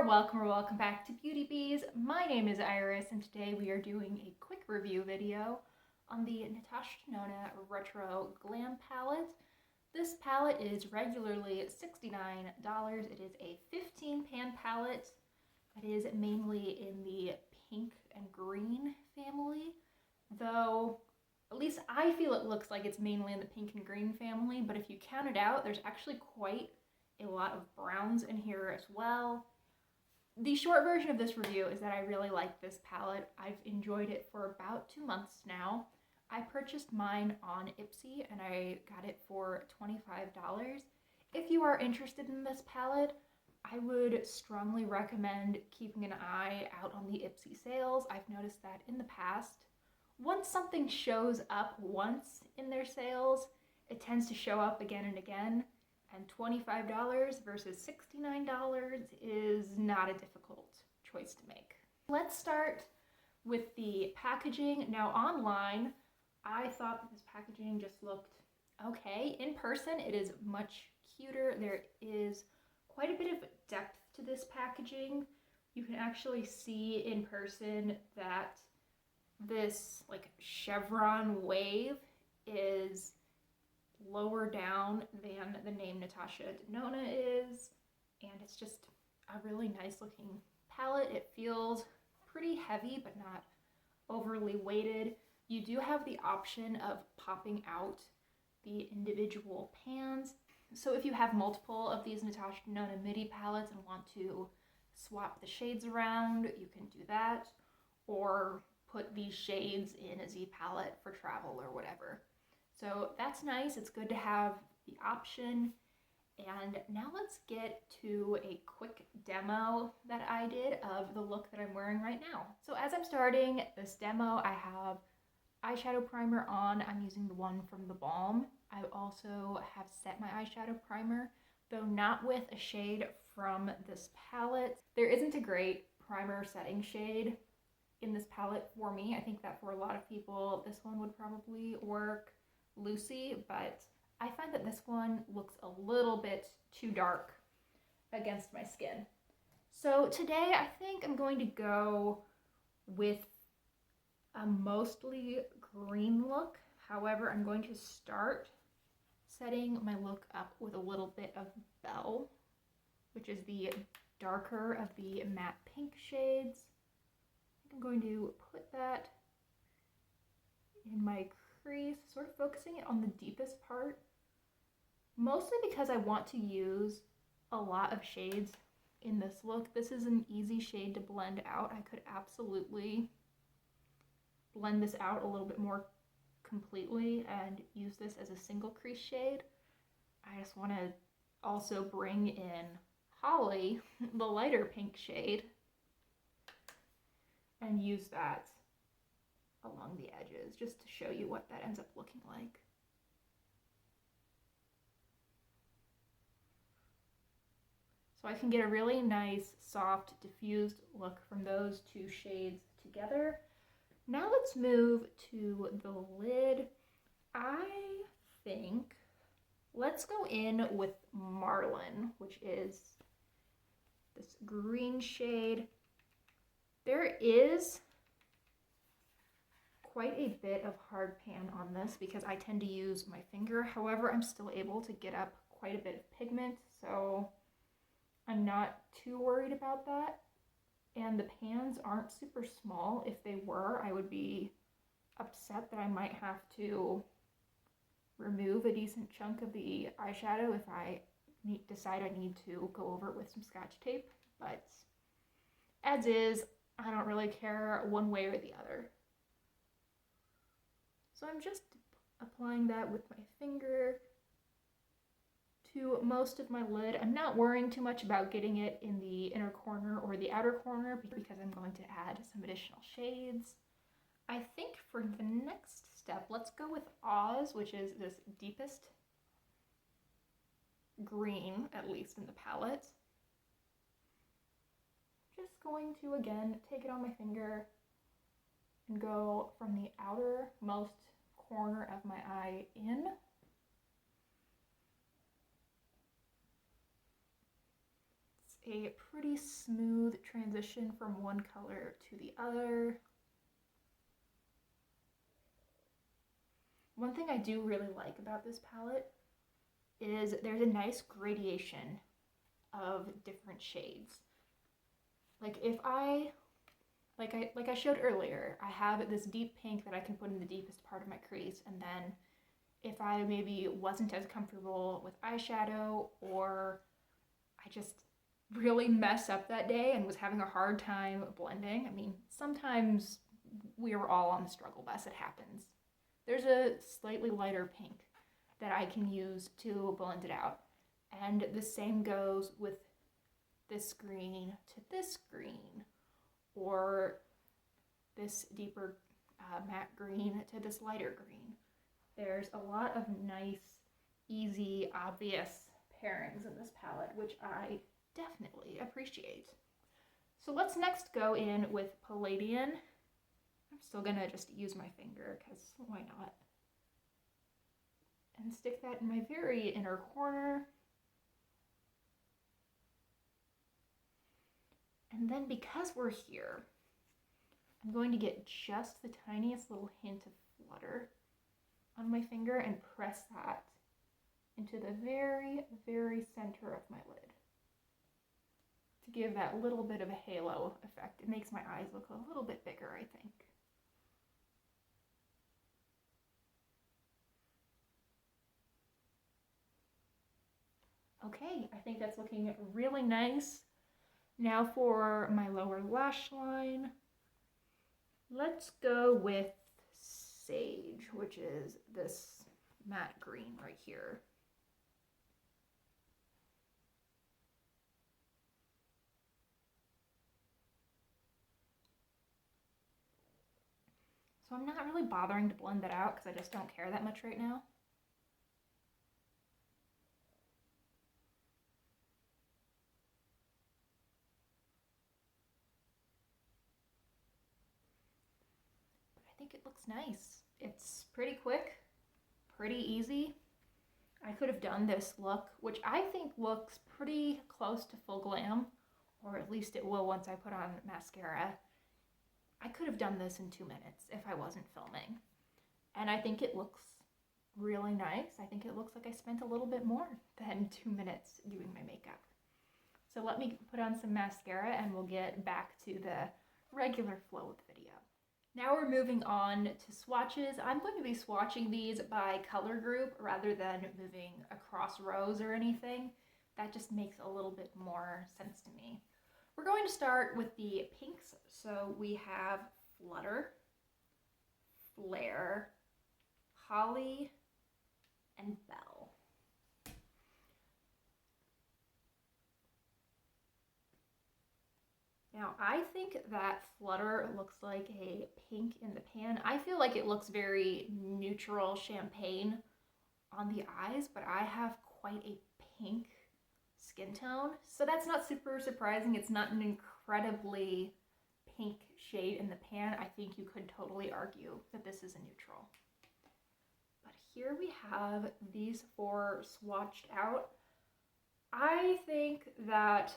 welcome or welcome back to Beauty Bees. My name is Iris and today we are doing a quick review video on the Natasha Denona Retro Glam palette. This palette is regularly $69. It is a 15-pan palette that is mainly in the pink and green family, though at least I feel it looks like it's mainly in the pink and green family, but if you count it out, there's actually quite a lot of browns in here as well. The short version of this review is that I really like this palette. I've enjoyed it for about 2 months now. I purchased mine on Ipsy and I got it for $25. If you are interested in this palette, I would strongly recommend keeping an eye out on the Ipsy sales. I've noticed that in the past, once something shows up once in their sales, it tends to show up again and again. And $25 versus $69 is not a difficult choice to make. Let's start with the packaging. Now online, I thought that this packaging just looked okay. In person, it is much cuter. There is quite a bit of depth to this packaging. You can actually see in person that this like chevron wave is lower down than the name Natasha Denona is, and it's just a really nice looking palette. It feels pretty heavy but not overly weighted. You do have the option of popping out the individual pans, so if you have multiple of these Natasha Denona midi palettes and want to swap the shades around, you can do that, or put these shades in a Z palette for travel or whatever. So that's nice. It's good to have the option. And now let's get to a quick demo that I did of the look that I'm wearing right now. So as I'm starting this demo, I have eyeshadow primer on. I'm using the one from the Balm. I also have set my eyeshadow primer, though not with a shade from this palette. There isn't a great primer setting shade in this palette for me. I think that for a lot of people, this one would probably work. Lucy, but I find that this one looks a little bit too dark against my skin. So today I think I'm going to go with a mostly green look. However, I'm going to start setting my look up with a little bit of Belle, which is the darker of the matte pink shades. I'm going to put that in my crease, sort of focusing it on the deepest part, mostly because I want to use a lot of shades in this look. This is an easy shade to blend out. I could absolutely blend this out a little bit more completely and use this as a single crease shade. I just want to also bring in Holly, the lighter pink shade, and use that along the edges just to show you what that ends up looking like. So I can get a really nice, soft, diffused look from those two shades together. Now let's move to the lid. I think let's go in with Marlin, which is this green shade. There is quite a bit of hard pan on this because I tend to use my finger. However, I'm still able to get up quite a bit of pigment, so I'm not too worried about that. And the pans aren't super small. If they were, I would be upset that I might have to remove a decent chunk of the eyeshadow if I decide I need to go over it with some Scotch tape. But as is, I don't really care one way or the other. So I'm just applying that with my finger to most of my lid. I'm not worrying too much about getting it in the inner corner or the outer corner because I'm going to add some additional shades. I think for the next step, let's go with Oz, which is this deepest green, at least in the palette. Just going to, again, take it on my finger and go from the outermost corner of my eye in. a pretty smooth transition from one color to the other. One thing I do really like about this palette is there's a nice gradation of different shades. Like if I, like I showed earlier, I have this deep pink that I can put in the deepest part of my crease, and then if I maybe wasn't as comfortable with eyeshadow, or I just really mess up that day and was having a hard time blending. I mean, sometimes we are all on the struggle bus, it happens. There's a slightly lighter pink that I can use to blend it out. And the same goes with this green to this green, or this deeper matte green to this lighter green. There's a lot of nice, easy, obvious pairings in this palette, which I definitely appreciate. So let's next go in with Palladian. I'm still gonna just use my finger, because why not? And stick that in my very inner corner. And then because we're here, I'm going to get just the tiniest little hint of flutter on my finger and press that into the very, very center of my lid to give that little bit of a halo effect. It makes my eyes look a little bit bigger, I think. Okay, I think that's looking really nice. Now for my lower lash line, let's go with Sage, which is this matte green right here. So I'm not really bothering to blend that out because I just don't care that much right now. I think it looks nice. It's pretty quick, pretty easy. I could have done this look, which I think looks pretty close to full glam, or at least it will once I put on mascara. I could have done this in 2 minutes if I wasn't filming. And I think it looks really nice. I think it looks like I spent a little bit more than 2 minutes doing my makeup. So let me put on some mascara and we'll get back to the regular flow of the video. Now we're moving on to swatches. I'm going to be swatching these by color group rather than moving across rows or anything. That just makes a little bit more sense to me. We're going to start with the pinks. So we have Flutter, Flare, Holly, and Belle. Now, I think that Flutter looks like a pink in the pan. I feel like it looks very neutral champagne on the eyes, but I have quite a pink skin tone. So that's not super surprising. It's not an incredibly pink shade in the pan. I think you could totally argue that this is a neutral. But here we have these four swatched out. I think that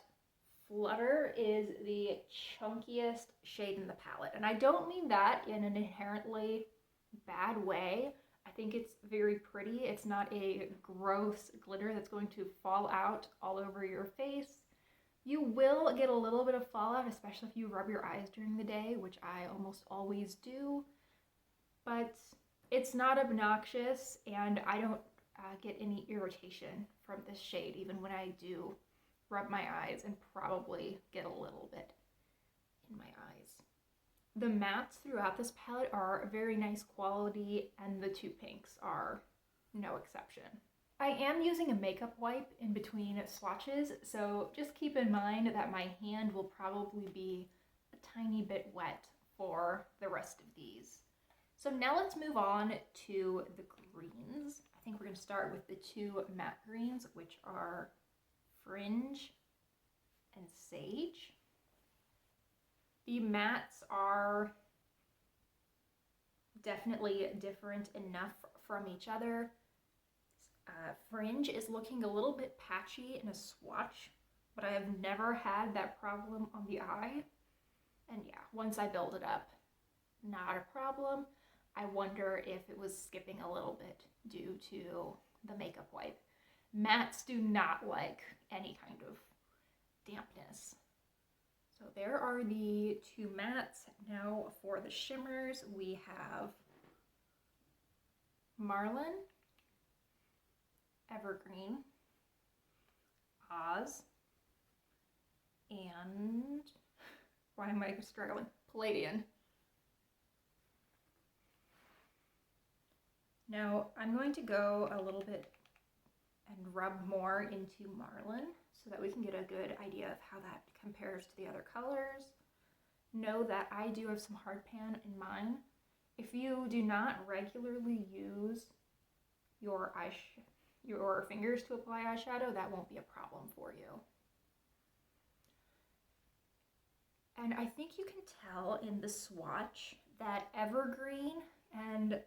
Flutter is the chunkiest shade in the palette. And I don't mean that in an inherently bad way. I think it's very pretty. It's not a gross glitter that's going to fall out all over your face. You will get a little bit of fallout, especially if you rub your eyes during the day, which I almost always do. But it's not obnoxious, and I don't get any irritation from this shade, even when I do rub my eyes and probably get a little bit in my eyes. The mattes throughout this palette are very nice quality, and the two pinks are no exception. I am using a makeup wipe in between swatches, so just keep in mind that my hand will probably be a tiny bit wet for the rest of these. So now let's move on to the greens. I think we're going to start with the two matte greens, which are Fringe and Sage. The mattes are definitely different enough from each other. Fringe is looking a little bit patchy in a swatch, but I have never had that problem on the eye. And yeah, once I build it up, not a problem. I wonder if it was skipping a little bit due to the makeup wipe. Mattes do not like any kind of dampness. So there are the two mattes. Now for the shimmers, we have Marlin, Evergreen, Oz, and why am I struggling? Palladian. Now I'm going to go a little bit and rub more into Marlin so that we can get a good idea of how that compares to the other colors. Know that I do have some hard pan in mine. If you do not regularly use your fingers to apply eyeshadow, that won't be a problem for you. And I think you can tell in the swatch that Evergreen and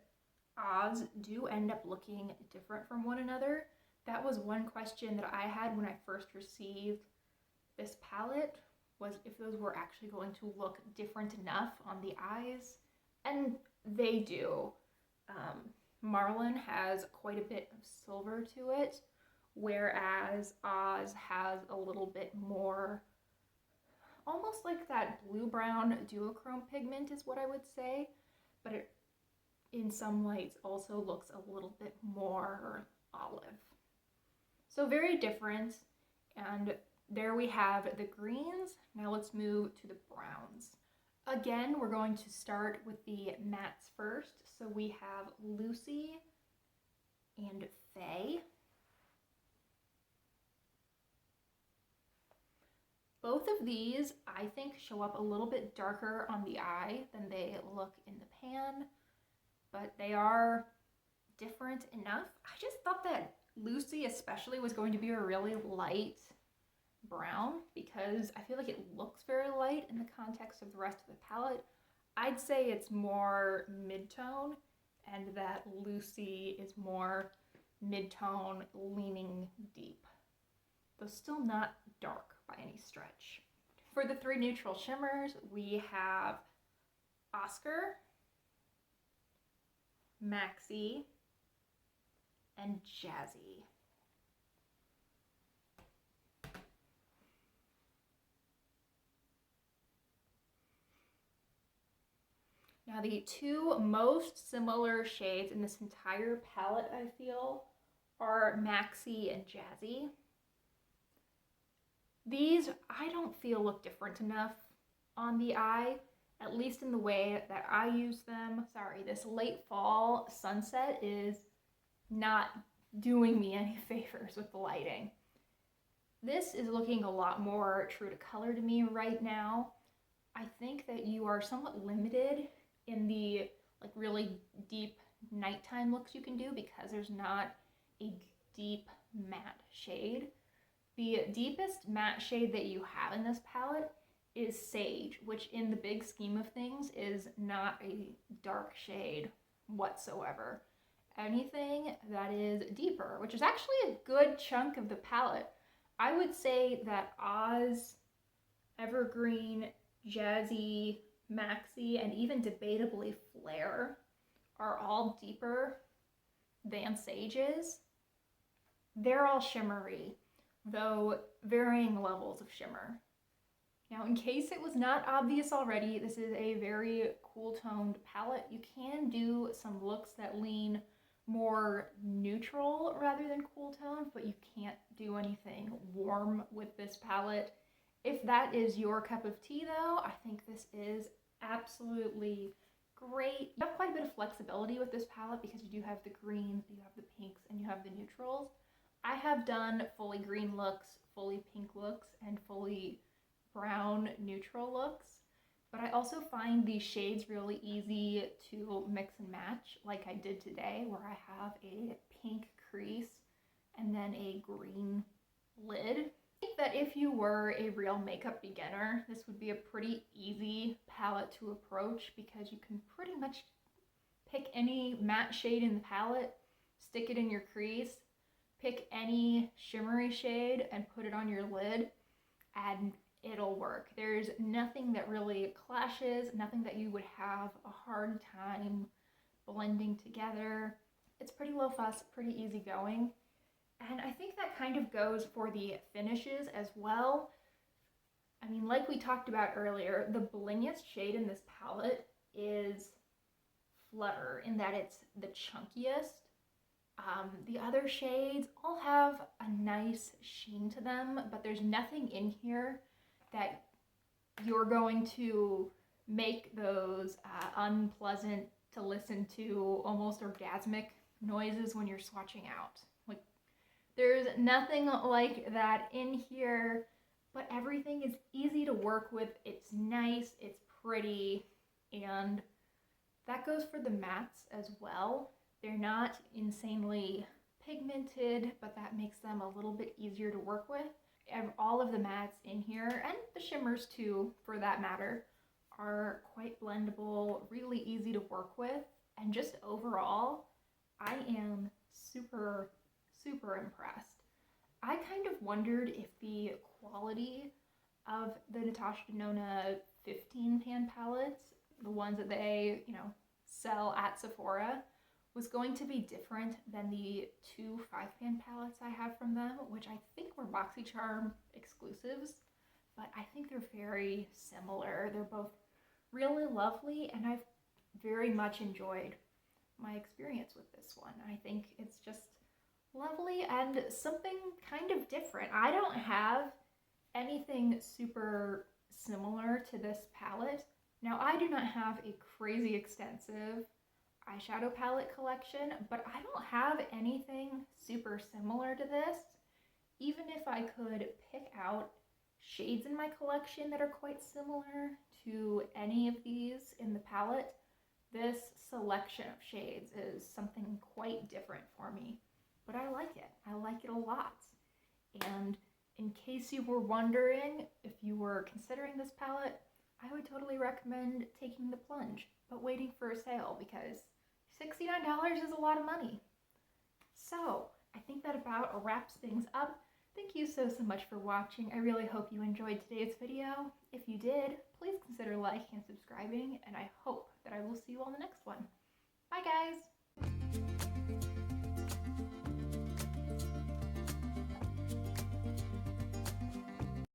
Oz do end up looking different from one another. That was one question that I had when I first received this palette, was if those were actually going to look different enough on the eyes, and they do. Marlin has quite a bit of silver to it, whereas Oz has a little bit more, almost like that blue-brown duochrome pigment is what I would say, but it in some lights also looks a little bit more olive. So very different, and there we have the greens. Now let's move to the browns. Again, we're going to start with the mattes first. So we have Lucy and Faye. Both of these, I think, show up a little bit darker on the eye than they look in the pan, but they are different enough. I just thought that Lucy especially was going to be a really light brown because I feel like it looks very light in the context of the rest of the palette. I'd say it's more mid-tone, and that Lucy is more mid-tone leaning deep, though still not dark by any stretch. For the three neutral shimmers, we have Oscar, Maxi, and Jazzy. Now the two most similar shades in this entire palette, I feel, are Maxi and Jazzy. These, I don't feel look different enough on the eye, at least in the way that I use them. Sorry, this late fall sunset is not doing me any favors with the lighting. This is looking a lot more true to color to me right now. I think that you are somewhat limited in the like really deep nighttime looks you can do because there's not a deep matte shade. The deepest matte shade that you have in this palette is Sage, which in the big scheme of things is not a dark shade whatsoever. Anything that is deeper, which is actually a good chunk of the palette. I would say that Oz, Evergreen, Jazzy, Maxi, and even debatably Flare are all deeper than Sage is. They're all shimmery, though varying levels of shimmer. Now, in case it was not obvious already, this is a very cool toned palette. You can do some looks that lean more neutral rather than cool toned, but you can't do anything warm with this palette. If that is your cup of tea though, I think this is absolutely great. You have quite a bit of flexibility with this palette because you do have the greens, you have the pinks, and you have the neutrals. I have done fully green looks, fully pink looks, and fully brown neutral looks, but I also find these shades really easy to mix and match, like I did today, where I have a pink crease and then a green lid. I think that if you were a real makeup beginner, this would be a pretty easy palette to approach because you can pretty much pick any matte shade in the palette, stick it in your crease, pick any shimmery shade and put it on your lid, and it'll work. There's nothing that really clashes, nothing that you would have a hard time blending together. It's pretty low fuss, pretty easygoing. And I think that kind of goes for the finishes as well. I mean, like we talked about earlier, the blingiest shade in this palette is Flutter, in that it's the chunkiest. The other shades all have a nice sheen to them, but there's nothing in here that you're going to make those unpleasant to listen to, almost orgasmic noises when you're swatching out. Like, there's nothing like that in here, but everything is easy to work with. It's nice, it's pretty, and that goes for the mattes as well. They're not insanely pigmented, but that makes them a little bit easier to work with. All of the mattes in here, and the shimmers too, for that matter, are quite blendable, really easy to work with, and just overall, I am super, super impressed. I kind of wondered if the quality of the Natasha Denona 15 pan palettes, the ones that they, sell at Sephora, was going to be different than the 2 5-pan palettes I have from them, which I think were BoxyCharm exclusives, but I think they're very similar. They're both really lovely, and I've very much enjoyed my experience with this one. I think it's just lovely and something kind of different. I don't have anything super similar to this palette. Now, I do not have a crazy extensive eyeshadow palette collection, but I don't have anything super similar to this. Even if I could pick out shades in my collection that are quite similar to any of these in the palette, this selection of shades is something quite different for me. But I like it. I like it a lot. And in case you were wondering if you were considering this palette, I would totally recommend taking the plunge, but waiting for a sale, because $69 is a lot of money. So I think that about wraps things up. Thank you so much for watching. I really hope you enjoyed today's video. If you did, please consider liking and subscribing, and I hope that I will see you on the next one. Bye guys!